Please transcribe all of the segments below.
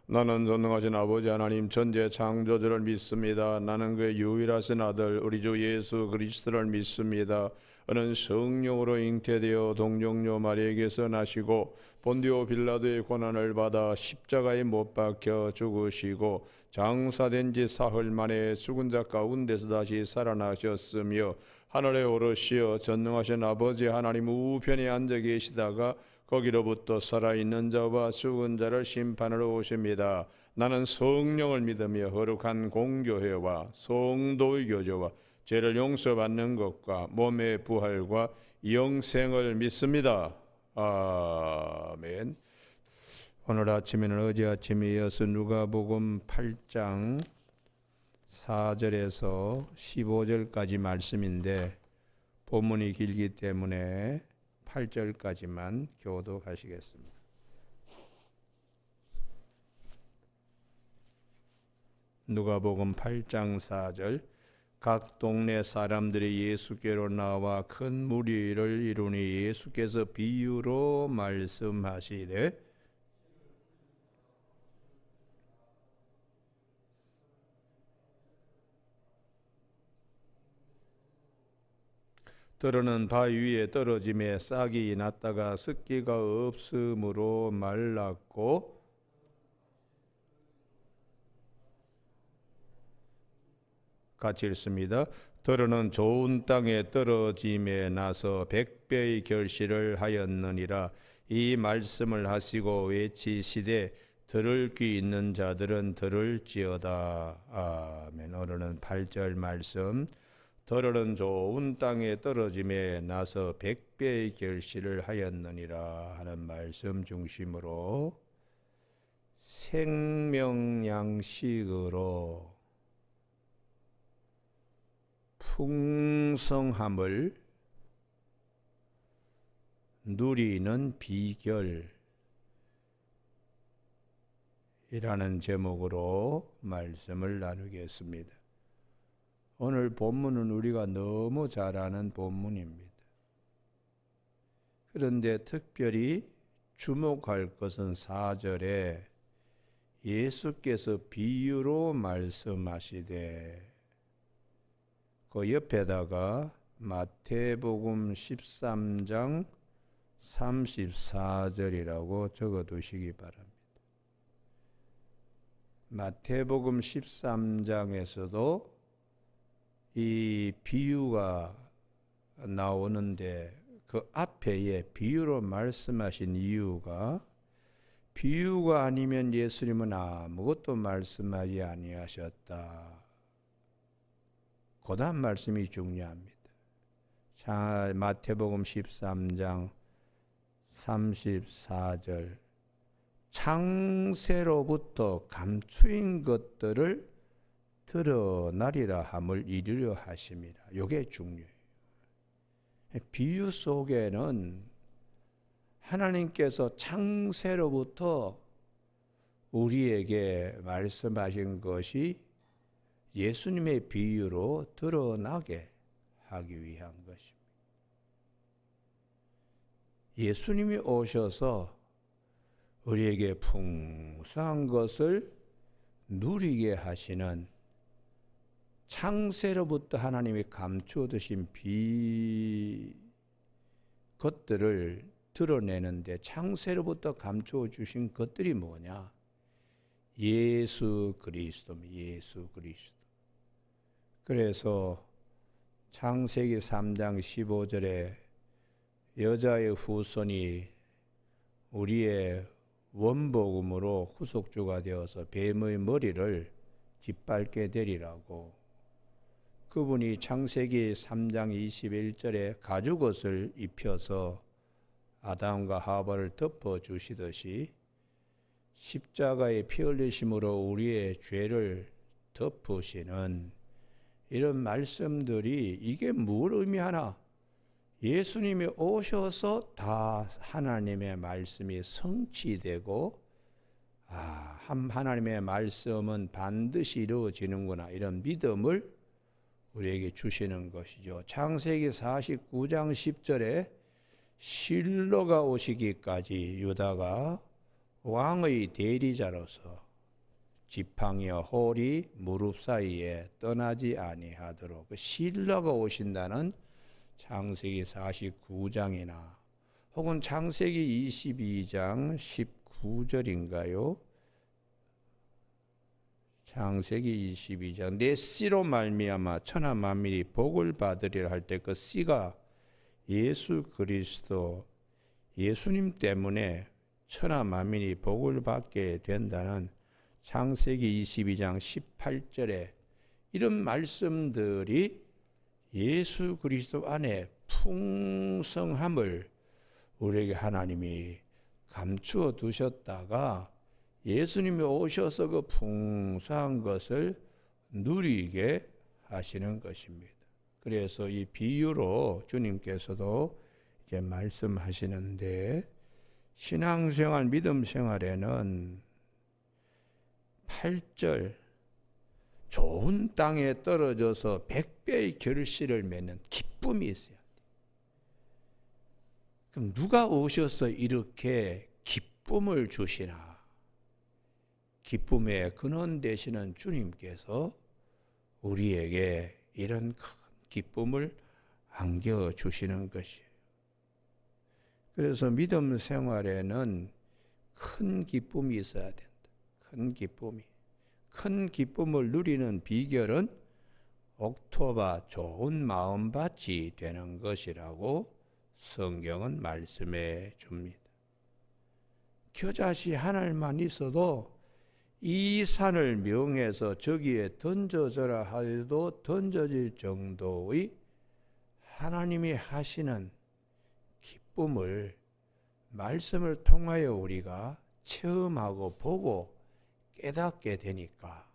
나는 전능하신 아버지 하나님 천지의 창조주를 믿습니다. 나는 그의 유일하신 아들 우리 주 예수 그리스도를 믿습니다. 그는 성령으로 잉태되어 동정녀 마리에게서 나시고 본디오 빌라도의 고난을 받아 십자가에 못 박혀 죽으시고 장사된 지 사흘 만에 죽은 자 가운데서 다시 살아나셨으며 하늘에 오르시어 전능하신 아버지 하나님 우편에 앉아 계시다가 거기로부터 살아있는 자와 죽은 자를 심판하러 오십니다. 나는 성령을 믿으며 거룩한 공교회와 성도의 교제와 죄를 용서받는 것과 몸의 부활과 영생을 믿습니다. 아멘. 오늘 아침에는 어제 아침에 이어서 누가복음 8장 4절에서 15절까지 말씀인데 본문이 길기 때문에 8절까지만 교독하시겠습니다. 누가복음 8장 4절. 각 동네 사람들이 예수께로 나와 큰 무리를 이루니 예수께서 비유로 말씀하시되 들어는 바위 위에 떨어짐에 싹이 났다가 습기가 없으므로 말랐고 같이 읽습니다. 들어는 좋은 땅에 떨어짐에 나서 100배의 결실을 하였느니라. 이 말씀을 하시고 외치시되 들을 귀 있는 자들은 들을지어다. 아멘. 오늘은 8절 말씀. 들어는 좋은 땅에 떨어짐에 나서 100배의 결실을 하였느니라 하는 말씀 중심으로 생명양식으로 풍성함을 누리는 비결이라는 제목으로 말씀을 나누겠습니다. 오늘 본문은 우리가 너무 잘 아는 본문입니다. 그런데 특별히 주목할 것은 4절에 예수께서 비유로 말씀하시되 그 옆에다가 마태복음 13장 34절이라고 적어두시기 바랍니다. 마태복음 13장에서도 이 비유가 나오는데 그 앞에 비유로 말씀하신 이유가 비유가 아니면 예수님은 아무것도 말씀하지 아니하셨다. 그 다음 말씀이 중요합니다. 자, 마태복음 13장 34절 창세로부터 감추인 것들을 드러나리라 함을 이루려 하심이라. 이게 중요해요. 비유 속에는 하나님께서 창세로부터 우리에게 말씀하신 것이 예수님의 비유로 드러나게 하기 위한 것입니다. 예수님이 오셔서 우리에게 풍성한 것을 누리게 하시는 창세로부터 하나님이 감추어 두신 것들을 드러내는데 창세로부터 감추어 주신 것들이 뭐냐? 예수 그리스도입니다. 예수 그리스도. 그래서 창세기 3장 15절에 여자의 후손이 우리의 원복음으로 후속주가 되어서 뱀의 머리를 짓밟게 되리라고 그분이 창세기 3장 21절에 가죽옷을 입혀서 아담과 하와를 덮어주시듯이 십자가의 피 흘리심으로 우리의 죄를 덮으시는 이런 말씀들이 이게 뭘 의미하나? 예수님이 오셔서 다 하나님의 말씀이 성취되고 하나님의 말씀은 반드시 이루어지는구나 이런 믿음을 우리에게 주시는 것이죠. 창세기 49장 10절에 실로가 오시기까지 유다가 왕의 대리자로서 지팡이와 홀이 무릎 사이에 떠나지 아니하도록 그 신라가 오신다는 창세기 49장이나 혹은 창세기 22장 19절인가요? 창세기 22장 내 씨로 말미암아 천하 만민이 복을 받으리라 할 때 그 씨가 예수 그리스도 예수님 때문에 천하 만민이 복을 받게 된다는 창세기 22장 18절에 이런 말씀들이 예수 그리스도 안에 풍성함을 우리에게 하나님이 감추어 두셨다가 예수님이 오셔서 그 풍성한 것을 누리게 하시는 것입니다. 그래서 이 비유로 주님께서도 이제 말씀하시는데 신앙생활, 믿음생활에는 8절 좋은 땅에 떨어져서 100배의 결실을 맺는 기쁨이 있어야 돼. 그럼 누가 오셔서 이렇게 기쁨을 주시나? 기쁨의 근원 되시는 주님께서 우리에게 이런 큰 기쁨을 안겨주시는 것이에요. 그래서 믿음 생활에는 큰 기쁨이 있어야 된다. 큰 기쁨이. 큰 기쁨을 누리는 비결은 옥토바 좋은 마음밭이 되는 것이라고 성경은 말씀해 줍니다. 겨자씨 하나만 있어도 이 산을 명해서 저기에 던져져라 하여도 던져질 정도의 하나님이 하시는 기쁨을 말씀을 통하여 우리가 체험하고 보고 깨닫게 되니까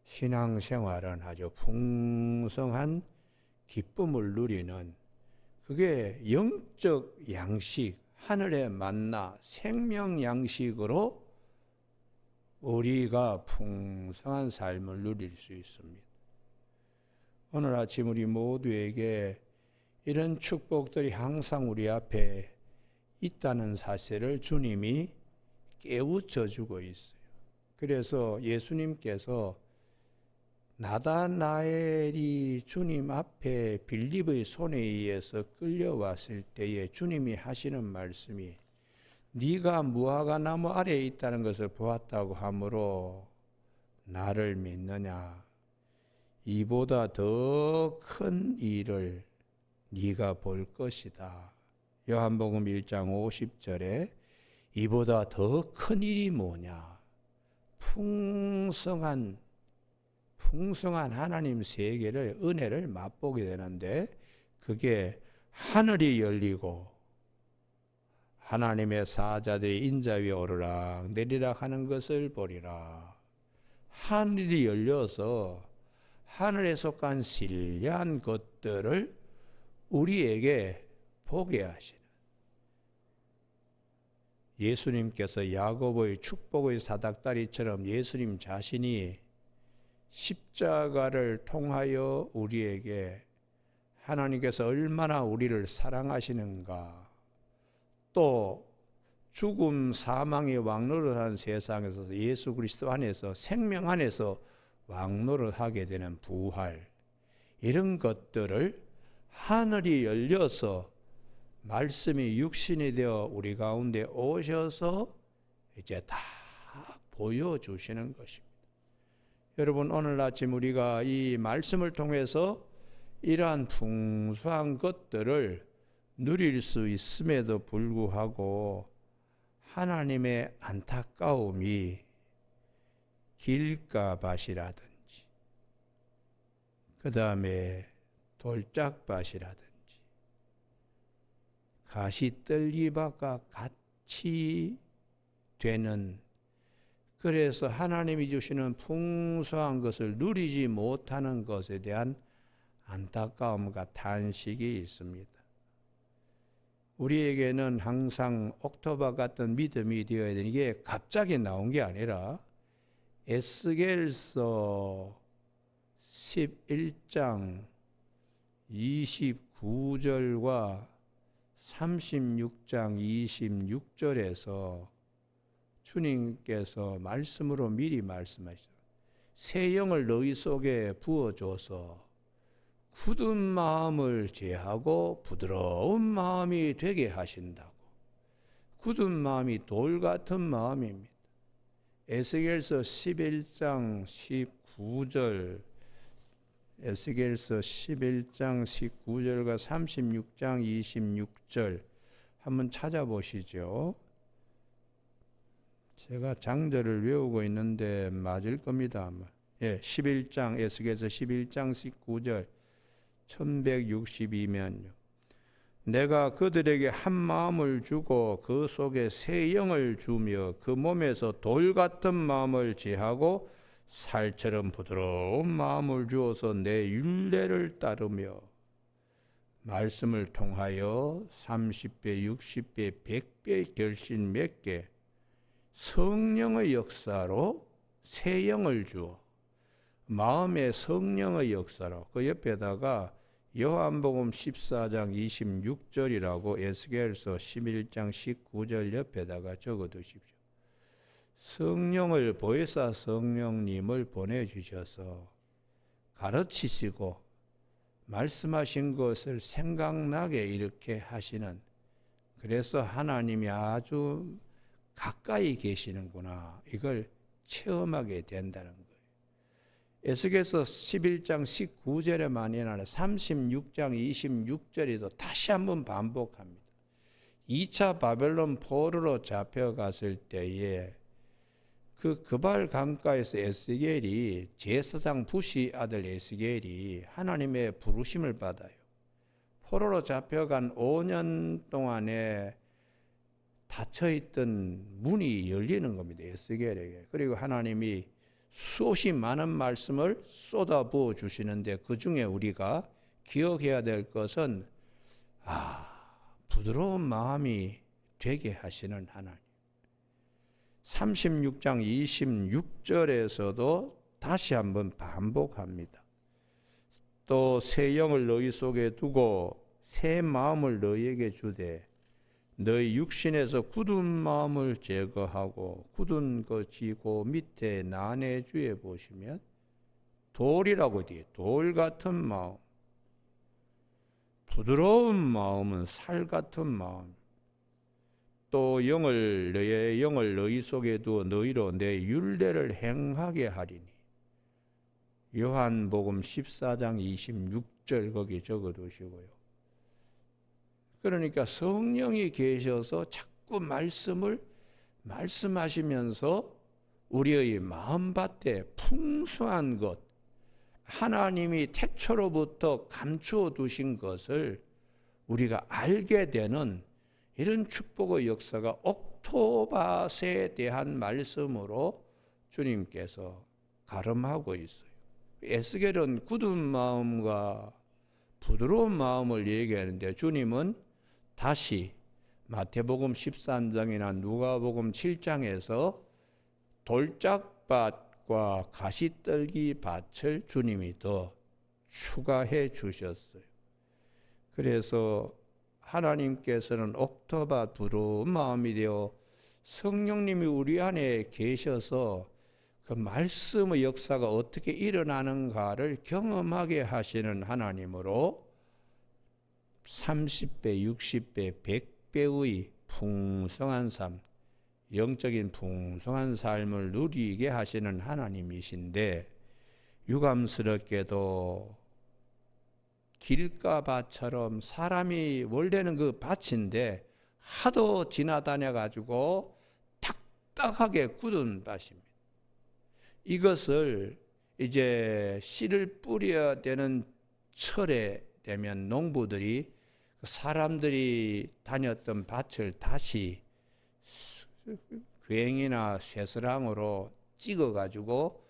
신앙생활은 아주 풍성한 기쁨을 누리는 그게 영적 양식, 하늘의 만나, 생명 양식으로 우리가 풍성한 삶을 누릴 수 있습니다. 오늘 아침 우리 모두에게 이런 축복들이 항상 우리 앞에 있다는 사실을 주님이 깨우쳐 주고 있어요. 그래서 예수님께서 나다나엘이 주님 앞에 빌립의 손에 의해서 끌려왔을 때에 주님이 하시는 말씀이 네가 무화과 나무 아래에 있다는 것을 보았다고 하므로 나를 믿느냐? 이보다 더 큰 일을 네가 볼 것이다. 요한복음 1장 50절에 이보다 더 큰 일이 뭐냐? 풍성한 하나님 세계를 은혜를 맛보게 되는데 그게 하늘이 열리고 하나님의 사자들이 인자 위에 오르락 내리락 하는 것을 보리라. 하늘이 열려서 하늘에 속한 신비한 것들을 우리에게 보게 하시는 예수님께서 야고보의 축복의 사닥다리처럼 예수님 자신이 십자가를 통하여 우리에게 하나님께서 얼마나 우리를 사랑하시는가, 또 죽음 사망의 왕노릇한 세상에서 예수 그리스도 안에서 생명 안에서 왕노릇하게 되는 부활, 이런 것들을 하늘이 열려서 말씀이 육신이 되어 우리 가운데 오셔서 이제 다 보여주시는 것입니다. 여러분, 오늘 아침 우리가 이 말씀을 통해서 이러한 풍성한 것들을 누릴 수 있음에도 불구하고 하나님의 안타까움이 길가밭이라든지 그 다음에 돌짝밭이라든지 가시떨기밭과 같이 되는, 그래서 하나님이 주시는 풍성한 것을 누리지 못하는 것에 대한 안타까움과 탄식이 있습니다. 우리에게는 항상 옥토바 같은 믿음이 되어야 되는 게 갑자기 나온 게 아니라 에스겔서 11장 29절과 36장 26절에서 주님께서 말씀으로 미리 말씀하시죠. 새 영을 너희 속에 부어줘서 굳은 마음을 제하고 부드러운 마음이 되게 하신다고. 굳은 마음이 돌 같은 마음입니다. 에스겔서 11장 19절, 에스겔서 11장 19절과 36장 26절 한번 찾아보시죠. 제가 장절을 외우고 있는데 맞을 겁니다. 아마. 예, 11장, 에스겔서 11장 19절 1162면요. 내가 그들에게 한 마음을 주고 그 속에 새 영을 주며 그 몸에서 돌 같은 마음을 제하고 살처럼 부드러운 마음을 주어서 내 율례를 따르며 말씀을 통하여 30배, 60배, 100배 결신 맺게 성령의 역사로 새 영을 주어 마음의 성령의 역사로 그 옆에다가 요한복음 14장 26절이라고 에스겔서 11장 19절 옆에다가 적어두십시오. 성령을 보혜사 성령님을 보내주셔서 가르치시고 말씀하신 것을 생각나게 이렇게 하시는, 그래서 하나님이 아주 가까이 계시는구나, 이걸 체험하게 된다는 거예요. 에스겔서 11장 19절에만이 아니라 36장 26절에도 다시 한번 반복합니다. 2차 바벨론 포로로 잡혀갔을 때에 그 그발 강가에서 에스겔이, 제사장 부시 아들 에스겔이 하나님의 부르심을 받아요. 포로로 잡혀간 5년 동안에 닫혀있던 문이 열리는 겁니다, 에스겔에게. 그리고 하나님이 수없이 많은 말씀을 쏟아부어 주시는데 그 중에 우리가 기억해야 될 것은 부드러운 마음이 되게 하시는 하나님. 36장 26절에서도 다시 한번 반복합니다. 또 새 영을 너희 속에 두고 새 마음을 너희에게 주되 너희 육신에서 굳은 마음을 제거하고, 굳은 것이고 밑에 난해주에 보시면 돌이라고 돼요. 돌 같은 마음. 부드러운 마음은 살 같은 마음. 또 너의 영을 너희 속에 두어 너희로 내 율례를 행하게 하리니. 요한복음 14장 26절 거기 적어두시고요. 그러니까 성령이 계셔서 자꾸 말씀하시면서 우리의 마음밭에 풍성한 것, 하나님이 태초로부터 감추어 두신 것을 우리가 알게 되는 이런 축복의 역사가 옥토밭에 대한 말씀으로 주님께서 가름하고 있어요. 에스겔은 굳은 마음과 부드러운 마음을 얘기하는데 주님은 다시 마태복음 13장이나 누가복음 7장에서 돌짝밭과 가시떨기 밭을 주님이 더 추가해 주셨어요. 그래서 하나님께서는 옥토밭 부드러운 마음이 되어 성령님이 우리 안에 계셔서 그 말씀의 역사가 어떻게 일어나는가를 경험하게 하시는 하나님으로 30배, 60배, 100배의 풍성한 삶, 영적인 풍성한 삶을 누리게 하시는 하나님이신데, 유감스럽게도 길가밭처럼 사람이 원래는 그 밭인데 하도 지나다녀 가지고 딱딱하게 굳은 밭입니다. 이것을 이제 씨를 뿌려야 되는 철에 되면 농부들이 사람들이 다녔던 밭을 다시 괭이나 쇠스랑으로 찍어 가지고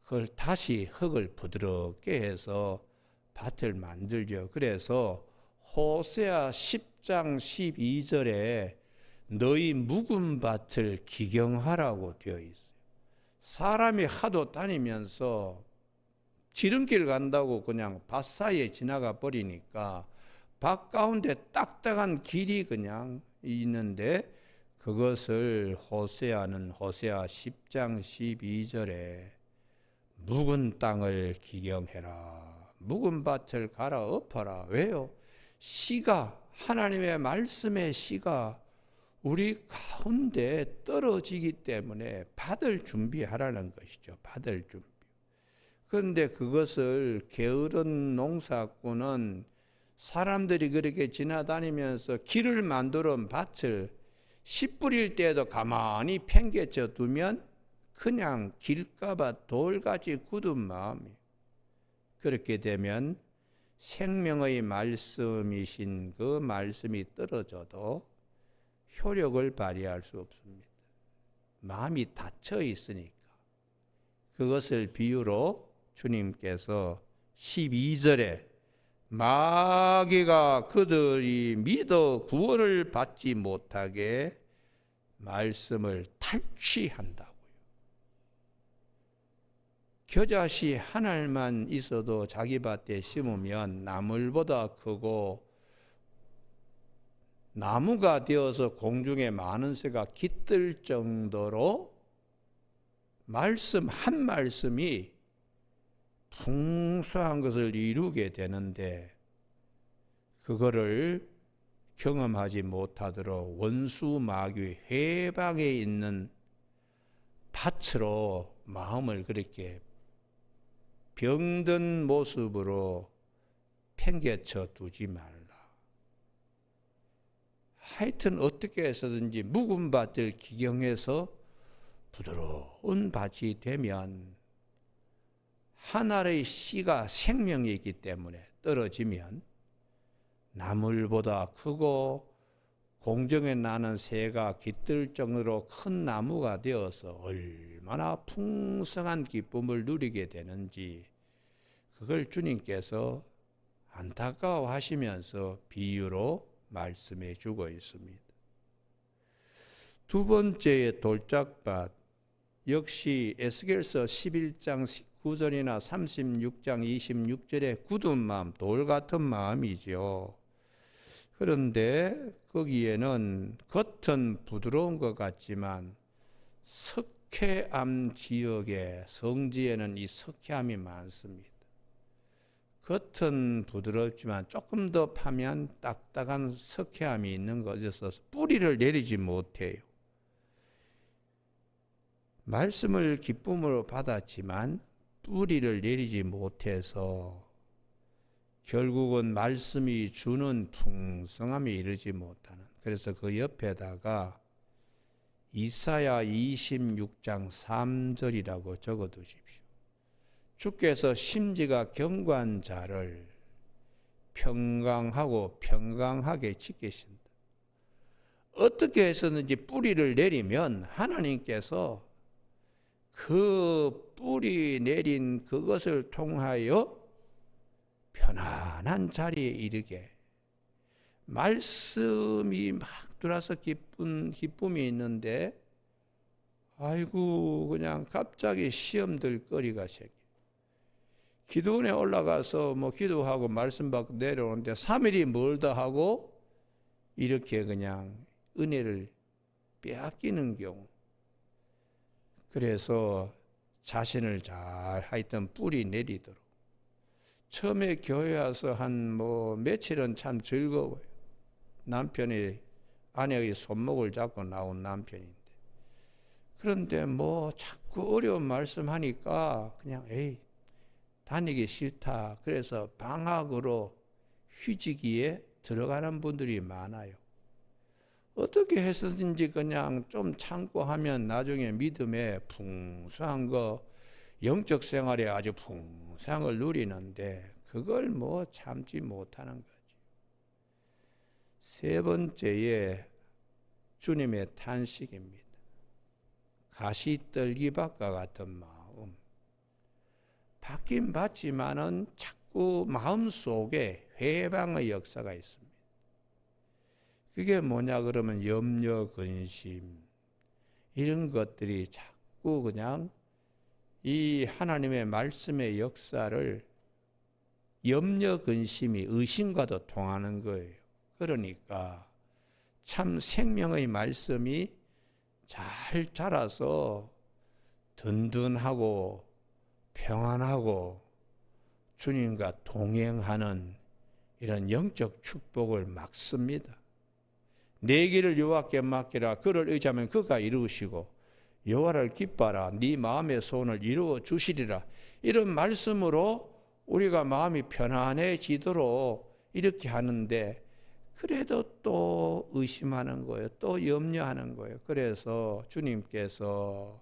그걸 다시 흙을 부드럽게 해서 밭을 만들죠. 그래서 호세아 10장 12절에 너희 묵은 밭을 기경하라고 되어 있어요. 사람이 하도 다니면서 지름길 간다고 그냥 밭 사이에 지나가 버리니까 밭 가운데 딱딱한 길이 그냥 있는데 그것을 호세아는 호세아 10장 12절에 묵은 땅을 기경해라. 묵은 밭을 갈아 엎어라. 왜요? 씨가, 하나님의 말씀의 씨가 우리 가운데 떨어지기 때문에 받을 준비하라는 것이죠. 받을 준비. 그런데 그것을 게으른 농사꾼은 사람들이 그렇게 지나다니면서 길을 만들어 밭을 씨 뿌릴 때도 가만히 팽개쳐 두면 그냥 길가봐 돌같이 굳은 마음이. 그렇게 되면 생명의 말씀이신 그 말씀이 떨어져도 효력을 발휘할 수 없습니다. 마음이 닫혀 있으니까. 그것을 비유로 주님께서 12절에 마귀가 그들이 믿어 구원을 받지 못하게 말씀을 탈취한다고요. 겨자씨 한 알만 있어도 자기 밭에 심으면 나물보다 크고 나무가 되어서 공중에 많은 새가 깃들 정도로 말씀 한 말씀이 풍성한 것을 이루게 되는데 그거를 경험하지 못하도록 원수 마귀 해방에 있는 밭으로 마음을 그렇게 병든 모습으로 팽개쳐 두지 말라. 하여튼 어떻게 해서든지 묵은 밭을 기경해서 부드러운 밭이 되면 한 알의 씨가 생명이기 때문에 떨어지면 나물보다 크고 공중에 나는 새가 깃들 정도로 큰 나무가 되어서 얼마나 풍성한 기쁨을 누리게 되는지 그걸 주님께서 안타까워하시면서 비유로 말씀해 주고 있습니다. 두 번째의 돌짝밭 역시 에스겔서 11장 19절이나 36장 26절의 굳은 마음, 돌 같은 마음이죠. 그런데 거기에는 겉은 부드러운 것 같지만 석회암 지역의 성지에는 이 석회암이 많습니다. 겉은 부드럽지만 조금 더 파면 딱딱한 석회암이 있는 것에서 뿌리를 내리지 못해요. 말씀을 기쁨으로 받았지만 뿌리를 내리지 못해서 결국은 말씀이 주는 풍성함에 이르지 못하는. 그래서 그 옆에다가 이사야 26장 3절이라고 적어두십시오. 주께서 심지가 견고한 자를 평강하고 평강하게 지키신다. 어떻게 해서든지 뿌리를 내리면 하나님께서 그 뿌리 내린 그것을 통하여 편안한 자리에 이르게 말씀이 막 들어와서 기쁨이 있는데 아이고 그냥 갑자기 시험 들 거리가 생겨. 기도원에 올라가서 뭐 기도하고 말씀 받고 내려오는데 3일이 멀다 하고 이렇게 그냥 은혜를 빼앗기는 경우. 그래서 자신을 잘 하여튼 뿌리 내리도록. 처음에 교회 와서 한 뭐 며칠은 참 즐거워요. 남편이 아내의 손목을 잡고 나온 남편인데. 그런데 뭐 자꾸 어려운 말씀 하니까 그냥 에이 다니기 싫다. 그래서 방학으로 휴지기에 들어가는 분들이 많아요. 어떻게 해서든지 그냥 좀 참고 하면 나중에 믿음에 풍성한 거 영적 생활에 아주 풍성한 걸 누리는데 그걸 뭐 참지 못하는 거지. 세 번째에 주님의 탄식입니다. 가시떨기밭과 같은 마음. 받긴 받지만은 자꾸 마음속에 회방의 역사가 있습니다. 그게 뭐냐 그러면 염려, 근심 이런 것들이 자꾸 그냥 이 하나님의 말씀의 역사를 염려, 근심이 의심과도 통하는 거예요. 그러니까 참 생명의 말씀이 잘 자라서 든든하고 평안하고 주님과 동행하는 이런 영적 축복을 막습니다. 내 길을 여호와께 맡기라. 그를 의지하면 그가 이루시고 여호와를 기뻐하라. 네 마음의 소원을 이루어 주시리라. 이런 말씀으로 우리가 마음이 편안해지도록 이렇게 하는데, 그래도 또 의심하는 거예요. 또 염려하는 거예요. 그래서 주님께서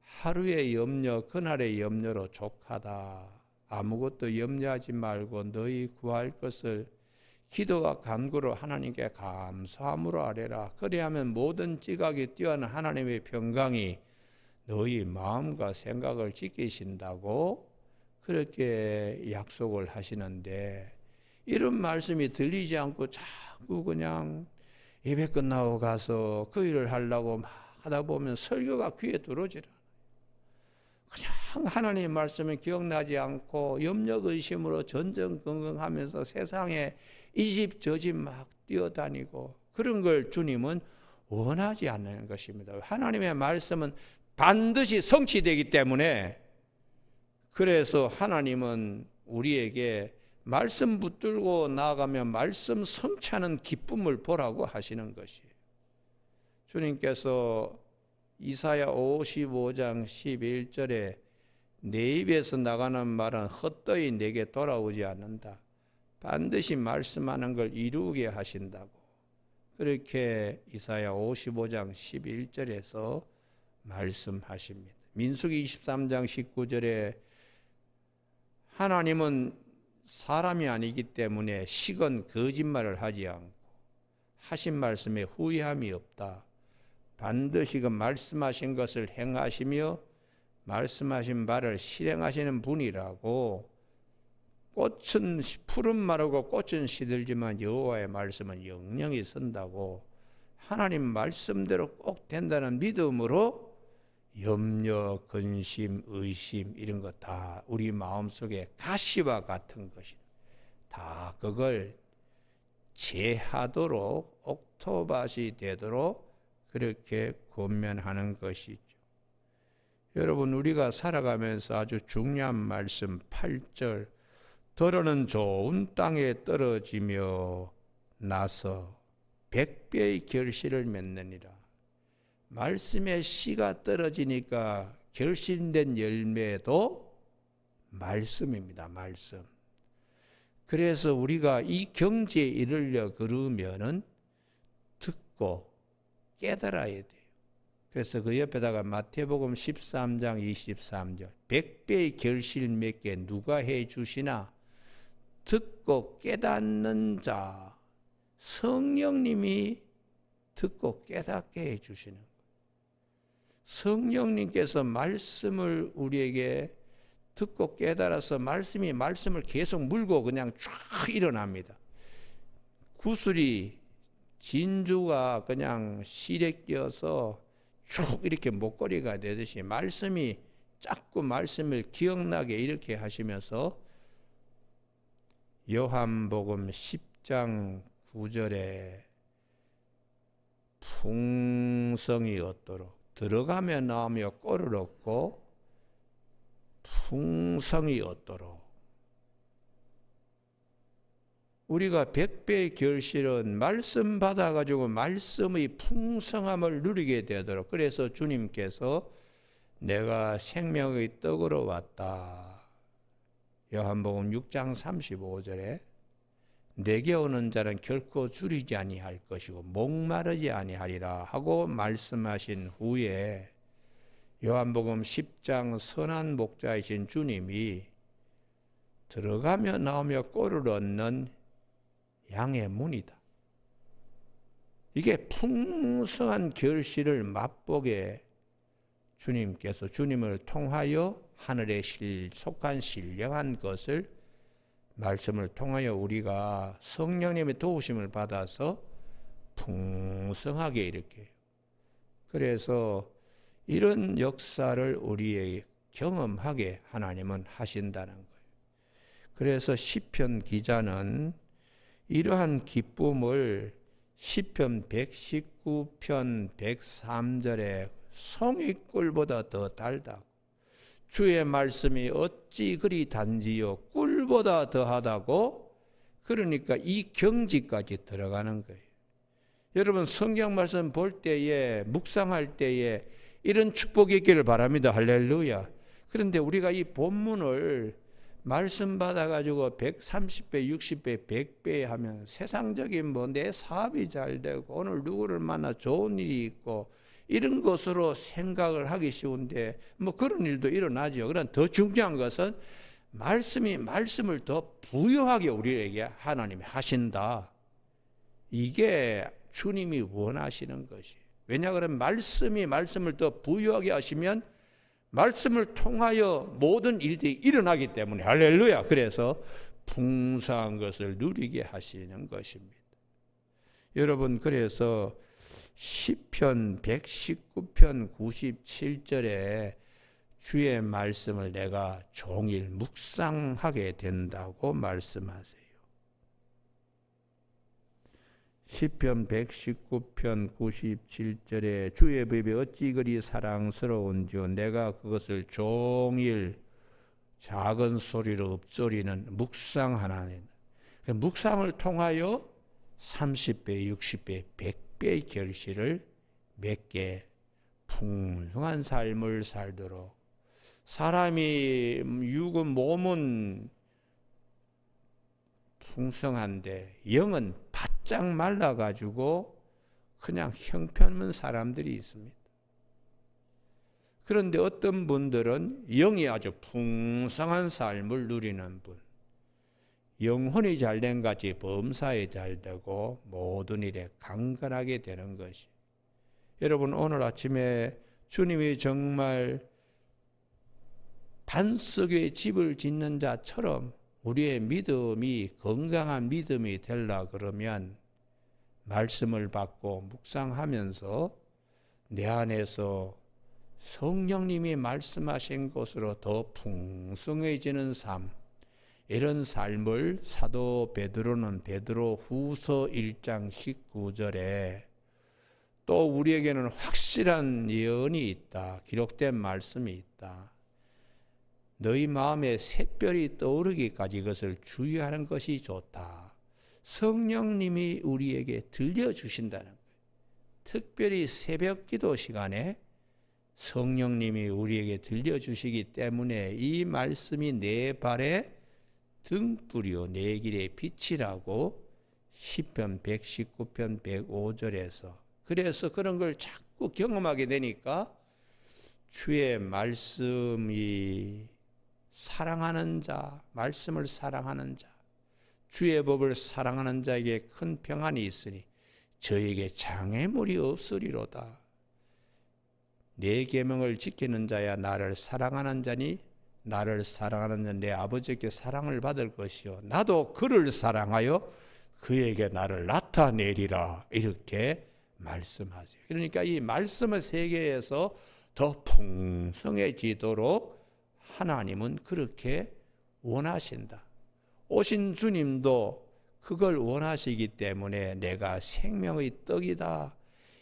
하루의 염려, 그날의 염려로 족하다. 아무것도 염려하지 말고 너희 구할 것을 기도와 간구로 하나님께 감사함으로 아뢰라. 그리하면 모든 지각이 뛰어난 하나님의 평강이 너희 마음과 생각을 지키신다고 그렇게 약속을 하시는데, 이런 말씀이 들리지 않고 자꾸 그냥 예배 끝나고 가서 그 일을 하려고 막 하다 보면 설교가 귀에 들어오질 않아요. 그냥 하나님의 말씀이 기억나지 않고 염려의심으로 전전긍긍하면서 세상에 이 집 저 집 막 뛰어다니고, 그런 걸 주님은 원하지 않는 것입니다. 하나님의 말씀은 반드시 성취되기 때문에, 그래서 하나님은 우리에게 말씀 붙들고 나아가면 말씀 성취하는 기쁨을 보라고 하시는 것이에요. 주님께서 이사야 55장 11절에 내 입에서 나가는 말은 헛되이 내게 돌아오지 않는다. 반드시 말씀하는 걸 이루게 하신다고, 그렇게 이사야 55장 11절에서 말씀하십니다. 민수기 23장 19절에 하나님은 사람이 아니기 때문에 식은 거짓말을 하지 않고 하신 말씀에 후회함이 없다. 반드시 그 말씀하신 것을 행하시며 말씀하신 바를 실행하시는 분이라고. 꽃은 풀은 마르고 꽃은 시들지만 여호와의 말씀은 영영이 선다고. 하나님 말씀대로 꼭 된다는 믿음으로 염려, 근심, 의심 이런 거 다 우리 마음속에 가시와 같은 것이 다 그걸 제하도록, 옥토밭이 되도록 그렇게 권면하는 것이죠. 여러분, 우리가 살아가면서 아주 중요한 말씀 8절, 더러는 좋은 땅에 떨어지며 나서 100배의 결실을 맺느니라. 말씀에 씨가 떨어지니까 결실된 열매도 말씀입니다. 말씀. 그래서 우리가 이 경지에 이르려 그러면은 듣고 깨달아야 돼요. 그래서 그 옆에다가 마태복음 13장 23절 100배의 결실 맺게 누가 해 주시나? 듣고 깨닫는 자, 성령님이 듣고 깨닫게 해 주시는 거예요. 성령님께서 말씀을 우리에게 듣고 깨달아서 말씀을 계속 물고 그냥 쫙 일어납니다. 구슬이 진주가 그냥 실에 끼어서 쭉 이렇게 목걸이가 되듯이 말씀이 자꾸 말씀을 기억나게 이렇게 하시면서 요한복음 10장 9절에 풍성이 얻도록 들어가며 나오며 꼴을 얻고 풍성이 얻도록. 우리가 100배의 결실은 말씀 받아가지고 말씀의 풍성함을 누리게 되도록. 그래서 주님께서 내가 생명의 떡으로 왔다. 요한복음 6장 35절에 내게 오는 자는 결코 줄이지 아니할 것이고 목마르지 아니하리라 하고 말씀하신 후에 요한복음 10장 선한 목자이신 주님이 들어가며 나오며 꼴을 얻는 양의 문이다. 이게 풍성한 결실을 맛보게 주님께서 주님을 통하여 하늘에 속한 신령한 것을 말씀을 통하여 우리가 성령님의 도우심을 받아서 풍성하게 이렇게. 그래서 이런 역사를 우리에게 경험하게 하나님은 하신다는 거예요. 그래서 시편 기자는 이러한 기쁨을 시편 119편 103절에 송이 꿀보다 더 달다고, 주의 말씀이 어찌 그리 단지요 꿀보다 더하다고. 그러니까 이 경지까지 들어가는 거예요. 여러분 성경 말씀 볼 때에, 묵상할 때에 이런 축복이 있기를 바랍니다. 할렐루야. 그런데 우리가 이 본문을 말씀 받아가지고 130배, 60배, 100배 하면 세상적인 뭐 내 사업이 잘 되고 오늘 누구를 만나 좋은 일이 있고 이런 것으로 생각을 하기 쉬운데 뭐 그런 일도 일어나죠. 그러나 더 중요한 것은 말씀을 더 부유하게 우리에게 하나님이 하신다. 이게 주님이 원하시는 것이. 왜냐 그러면 말씀을 더 부유하게 하시면 말씀을 통하여 모든 일들이 일어나기 때문에. 할렐루야. 그래서 풍성한 것을 누리게 하시는 것입니다. 여러분, 그래서 시편 119편 97절에 주의 말씀을 내가 종일 묵상하게 된다고 말씀하세요. 시편 119편 97절에 주의 법이 어찌 그리 사랑스러운지요 내가 그것을 종일 작은 소리로 읊조리는 묵상하나니. 묵상을 통하여 30배, 60배, 100배의 결실을 맺게 풍성한 삶을 살도록. 사람이 육은 몸은 풍성한데 영은 바짝 말라가지고 그냥 형편없는 사람들이 있습니다. 그런데 어떤 분들은 영이 아주 풍성한 삶을 누리는 분, 영혼이 잘된 같이 범사에 잘되고 모든 일에 강건하게 되는 것이. 여러분, 오늘 아침에 주님이 정말 반석의 집을 짓는 자처럼 우리의 믿음이 건강한 믿음이 되려 그러면 말씀을 받고 묵상하면서 내 안에서 성령님이 말씀하신 것으로 더 풍성해지는 삶, 이런 삶을 사도 베드로는 베드로후서 1장 19절에 또 우리에게는 확실한 예언이 있다. 기록된 말씀이 있다. 너희 마음에 샛별이 떠오르기까지 이것을 주의하는 것이 좋다. 성령님이 우리에게 들려주신다는 거예요. 특별히 새벽 기도 시간에 성령님이 우리에게 들려주시기 때문에 이 말씀이 내 발에 등불이요 내 길의 빛이라고 시편 119편 105절에서. 그래서 그런 걸 자꾸 경험하게 되니까 주의 말씀이 사랑하는 자, 말씀을 사랑하는 자, 주의 법을 사랑하는 자에게 큰 평안이 있으니 저에게 장애물이 없으리로다. 내 계명을 지키는 자야 나를 사랑하는 자니 나를 사랑하는 자는 내 아버지께 사랑을 받을 것이요 나도 그를 사랑하여 그에게 나를 나타내리라. 이렇게 말씀하세요. 그러니까 이 말씀의 세계에서 더 풍성해지도록 하나님은 그렇게 원하신다. 오신 주님도 그걸 원하시기 때문에 내가 생명의 떡이다.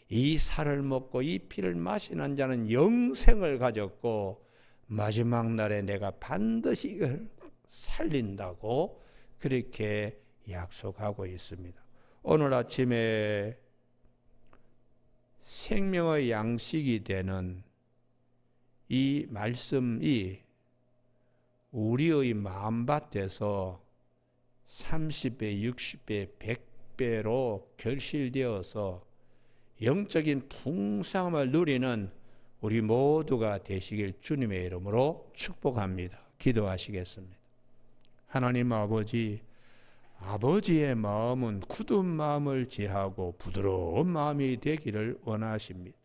이 살을 먹고 이 피를 마시는 자는 영생을 가졌고 마지막 날에 내가 반드시 이걸 살린다고 그렇게 약속하고 있습니다. 오늘 아침에 생명의 양식이 되는 이 말씀이 우리의 마음밭에서 30배, 60배, 100배로 결실되어서 영적인 풍성함을 누리는 우리 모두가 되시길 주님의 이름으로 축복합니다. 기도하시겠습니다. 하나님 아버지, 아버지의 마음은 굳은 마음을 제하고 부드러운 마음이 되기를 원하십니다.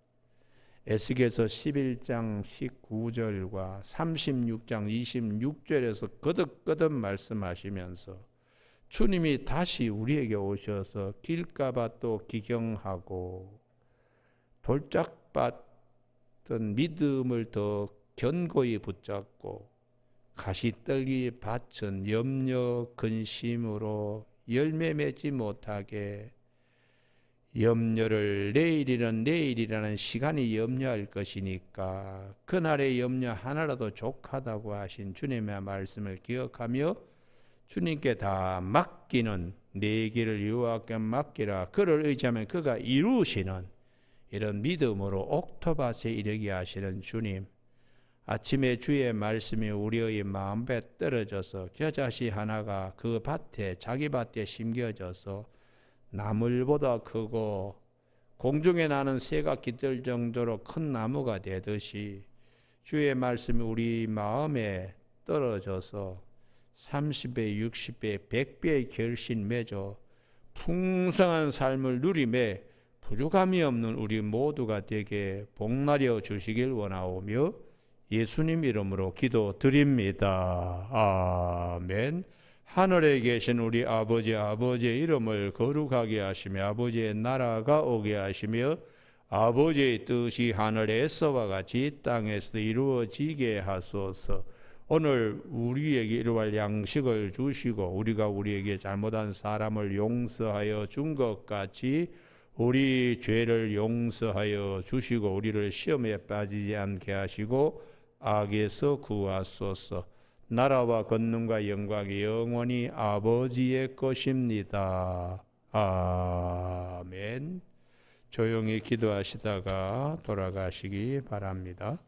에스겔서 11장 19절과 36장 26절에서 거듭거듭 말씀하시면서 주님이 다시 우리에게 오셔서 길가밭도 기경하고 돌짝밭은 믿음을 더 견고히 붙잡고 가시떨기 밭은 염려 근심으로 열매 맺지 못하게 염려를 내일이라는 시간이 염려할 것이니까 그날의 염려 하나라도 족하다고 하신 주님의 말씀을 기억하며 주님께 다 맡기는 내 길을 여호와께 맡기라. 그를 의지하면 그가 이루시는 이런 믿음으로 옥토밭에 이르게 하시는 주님. 아침에 주의 말씀이 우리의 마음에 떨어져서 겨자씨 하나가 그 밭에 자기 밭에 심겨져서 나물보다 크고 공중에 나는 새가 깃들 정도로 큰 나무가 되듯이 주의 말씀이 우리 마음에 떨어져서 30배, 60배, 100배의 결신 맺어 풍성한 삶을 누리며 부족함이 없는 우리 모두가 되게 복나려 주시길 원하오며 예수님 이름으로 기도드립니다. 아멘. 하늘에 계신 우리 아버지의 이름을 거룩하게 하시며 아버지의 나라가 오게 하시며 아버지의 뜻이 하늘에서와 같이 땅에서 이루어지게 하소서. 오늘 우리에게 일용할 양식을 주시고 우리가 우리에게 잘못한 사람을 용서하여 준 것 같이 우리 죄를 용서하여 주시고 우리를 시험에 빠지지 않게 하시고 악에서 구하소서. 나라와 권능과 영광이 영원히 아버지의 것입니다. 아멘. 조용히 기도하시다가 돌아가시기 바랍니다.